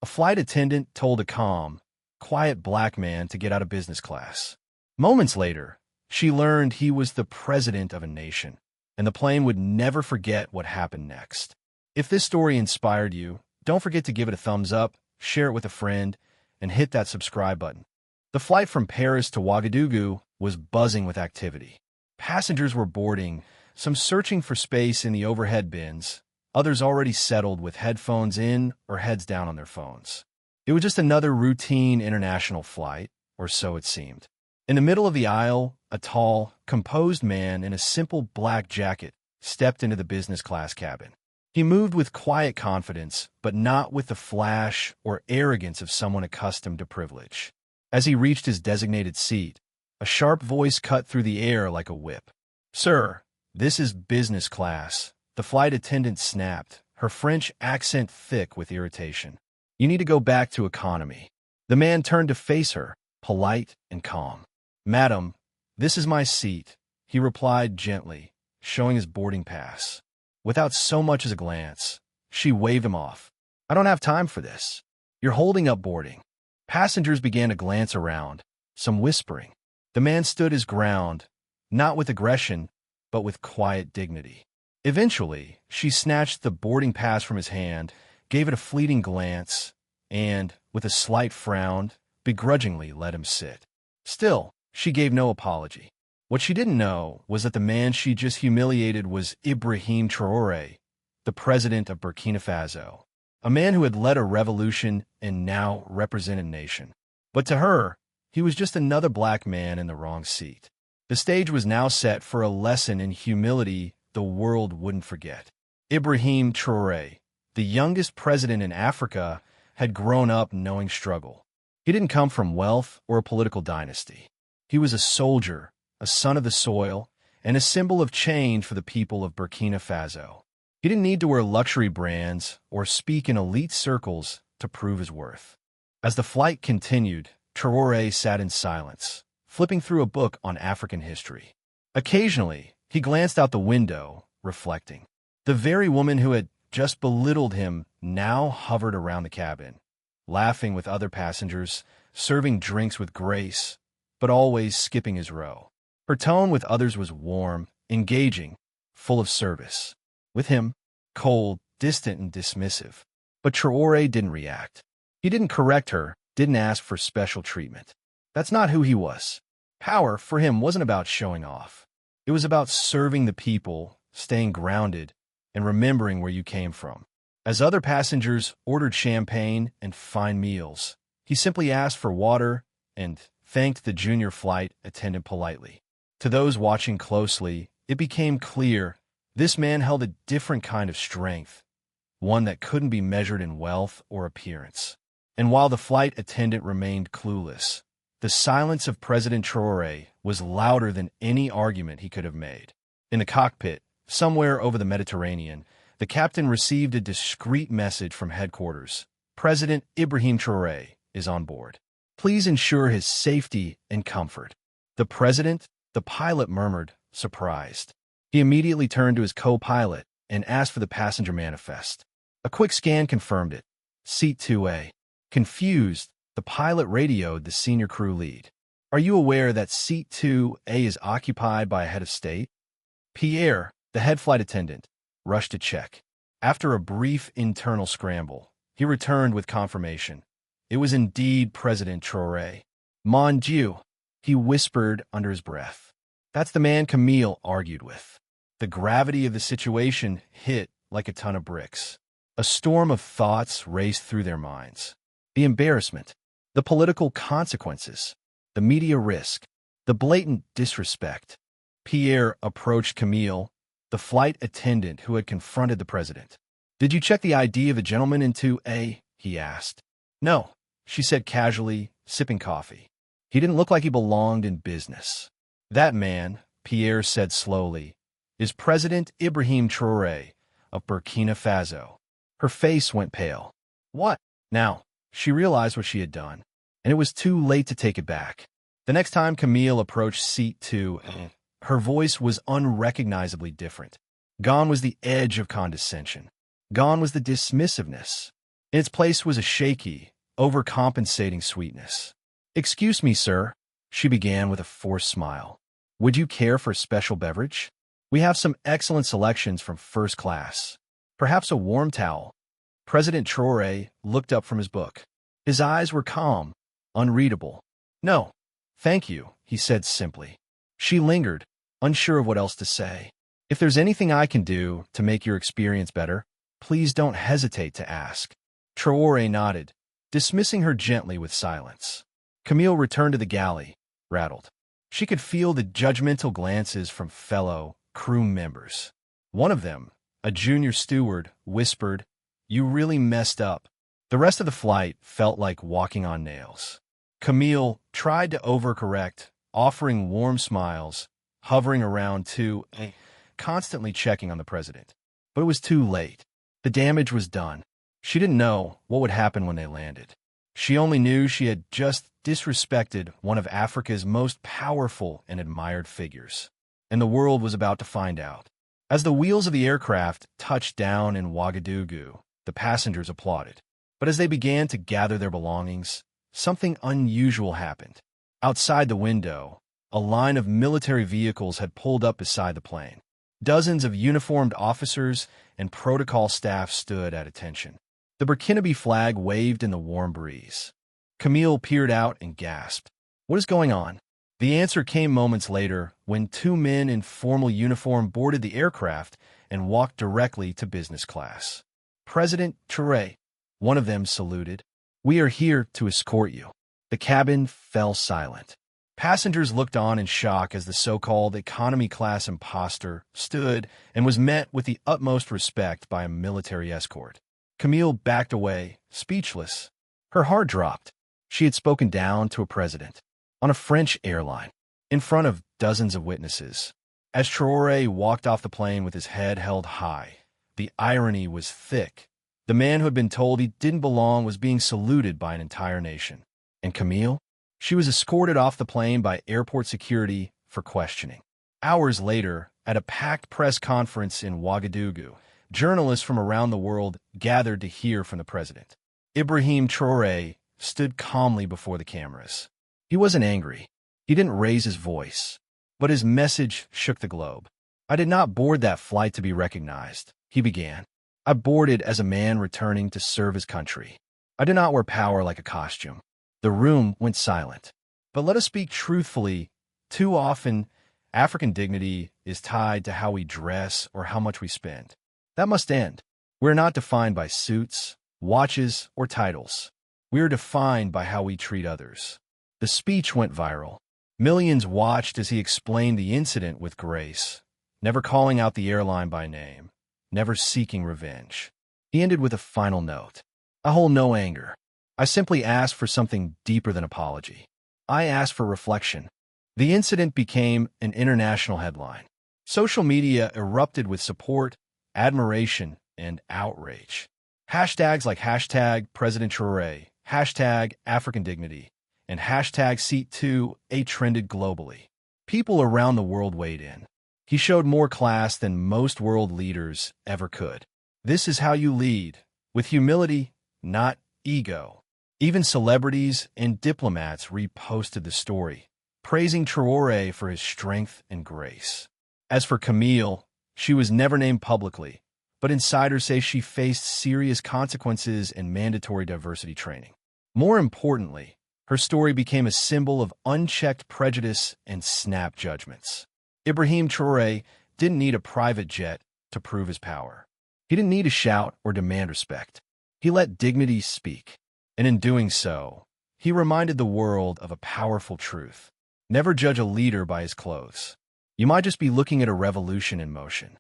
A flight attendant told a calm, quiet black man to get out of business class. Moments later, she learned he was the president of a nation, and the plane would never forget what happened next. If this story inspired you, don't forget to give it a thumbs up, share it with a friend, and hit that subscribe button. The flight from Paris to Ouagadougou was buzzing with activity. Passengers were boarding, some searching for space in the overhead bins, others already settled with headphones in or heads down on their phones. It was just another routine international flight, or so it seemed. In the middle of the aisle, a tall, composed man in a simple black jacket stepped into the business class cabin. He moved with quiet confidence, but not with the flash or arrogance of someone accustomed to privilege. As he reached his designated seat, a sharp voice cut through the air like a whip. "Sir, this is business class," the flight attendant snapped, her French accent thick with irritation. "You need to go back to economy." The man turned to face her, polite and calm. "Madam, this is my seat," he replied gently, showing his boarding pass. Without so much as a glance, she waved him off. "I don't have time for this. You're holding up boarding." Passengers began to glance around, some whispering. The man stood his ground, not with aggression, but with quiet dignity. Eventually, she snatched the boarding pass from his hand, gave it a fleeting glance, and, with a slight frown, begrudgingly let him sit. Still, she gave no apology. What she didn't know was that the man she just humiliated was IBRAHIM TRAORE, the president of Burkina Faso, a man who had led a revolution and now represented a nation. But to her, he was just another black man in the wrong seat. The stage was now set for a lesson in humility the world wouldn't forget. IBRAHIM TRAORE, the youngest president in Africa, had grown up knowing struggle. He didn't come from wealth or a political dynasty. He was a soldier, a son of the soil, and a symbol of change for the people of Burkina Faso. He didn't need to wear luxury brands or speak in elite circles to prove his worth. As the flight continued, Traoré sat in silence, flipping through a book on African history. Occasionally, he glanced out the window, reflecting. The very woman who had just belittled him now hovered around the cabin, laughing with other passengers, serving drinks with grace, but always skipping his row. Her tone with others was warm, engaging, full of service. With him, cold, distant, and dismissive. But Traoré didn't react. He didn't correct her, didn't ask for special treatment. That's not who he was. Power, for him, wasn't about showing off. It was about serving the people, staying grounded, and remembering where you came from. As other passengers ordered champagne and fine meals, he simply asked for water and thanked the junior flight attendant politely. To those watching closely, it became clear this man held a different kind of strength, one that couldn't be measured in wealth or appearance. And while the flight attendant remained clueless, the silence of President Traoré was louder than any argument he could have made. In the cockpit, somewhere over the Mediterranean, the captain received a discreet message from headquarters. "President IBRAHIM Traoré is on board. Please ensure his safety and comfort." The president, the pilot murmured, surprised. He immediately turned to his co-pilot and asked for the passenger manifest. A quick scan confirmed it. Seat 2A. Confused, the pilot radioed the senior crew lead. "Are you aware that Seat 2A is occupied by a head of state?" Pierre, the head flight attendant, rushed to check. After a brief internal scramble, he returned with confirmation. It was indeed President Traoré. "Mon Dieu," he whispered under his breath. "That's the man Camille argued with." The gravity of the situation hit like a ton of bricks. A storm of thoughts raced through their minds. The embarrassment, the political consequences, the media risk, the blatant disrespect. Pierre approached Camille, the flight attendant who had confronted the president. "Did you check the ID of the gentleman in 2A?" he asked. "No," she said casually, sipping coffee. "He didn't look like he belonged in business." "That man," Pierre said slowly, "is President IBRAHIM Traoré of Burkina Faso." Her face went pale. "What?" Now, she realized what she had done, and it was too late to take it back. The next time Camille approached Seat 2, her voice was unrecognizably different. Gone was the edge of condescension. Gone was the dismissiveness. In its place was a shaky, overcompensating sweetness. "Excuse me, sir," she began with a forced smile. "Would you care for a special beverage? We have some excellent selections from first class. Perhaps a warm towel." President Traore looked up from his book. His eyes were calm, unreadable. "No, thank you," he said simply. She lingered, unsure of what else to say. "If there's anything I can do to make your experience better, please don't hesitate to ask." Traore nodded, dismissing her gently with silence. Camille returned to the galley, rattled. She could feel the judgmental glances from fellow crew members. One of them, a junior steward, whispered, "You really messed up." The rest of the flight felt like walking on nails. Camille tried to overcorrect, offering warm smiles, hovering around constantly checking on the president. But it was too late. The damage was done. She didn't know what would happen when they landed. She only knew she had just disrespected one of Africa's most powerful and admired figures. And the world was about to find out. As the wheels of the aircraft touched down in Ouagadougou, the passengers applauded. But as they began to gather their belongings, something unusual happened. Outside the window, a line of military vehicles had pulled up beside the plane. Dozens of uniformed officers and protocol staff stood at attention. The Burkinabe flag waved in the warm breeze. Camille peered out and gasped. "What is going on?" The answer came moments later when two men in formal uniform boarded the aircraft and walked directly to business class. "President Traore," one of them saluted. "We are here to escort you." The cabin fell silent. Passengers looked on in shock as the so-called economy class imposter stood and was met with the utmost respect by a military escort. Camille backed away, speechless. Her heart dropped. She had spoken down to a president, on a French airline, in front of dozens of witnesses. As Traore walked off the plane with his head held high, the irony was thick. The man who had been told he didn't belong was being saluted by an entire nation. And Camille? She was escorted off the plane by airport security for questioning. Hours later, at a packed press conference in Ouagadougou, journalists from around the world gathered to hear from the president. IBRAHIM TRAORE stood calmly before the cameras. He wasn't angry. He didn't raise his voice. But his message shook the globe. "I did not board that flight to be recognized," he began. "I boarded as a man returning to serve his country. I did not wear power like a costume." The room went silent. But let us speak truthfully. Too often, African dignity is tied to how we dress or how much we spend. That must end. We are not defined by suits, watches, or titles. We are defined by how we treat others. The speech went viral. Millions watched as he explained the incident with grace, never calling out the airline by name, never seeking revenge. He ended with a final note. "I hold no anger. I simply asked for something deeper than apology. I asked for reflection." The incident became an international headline. Social media erupted with support, admiration, and outrage. Hashtags like hashtag President Traore, hashtag African Dignity, and hashtag Seat2A trended globally. People around the world weighed in. He showed more class than most world leaders ever could. This is how you lead, with humility, not ego. Even celebrities and diplomats reposted the story, praising Traore for his strength and grace. As for Camille, she was never named publicly, but insiders say she faced serious consequences and mandatory diversity training. More importantly, her story became a symbol of unchecked prejudice and snap judgments. IBRAHIM TRAORE didn't need a private jet to prove his power. He didn't need to shout or demand respect. He let dignity speak. And in doing so, he reminded the world of a powerful truth. Never judge a leader by his clothes. You might just be looking at a revolution in motion.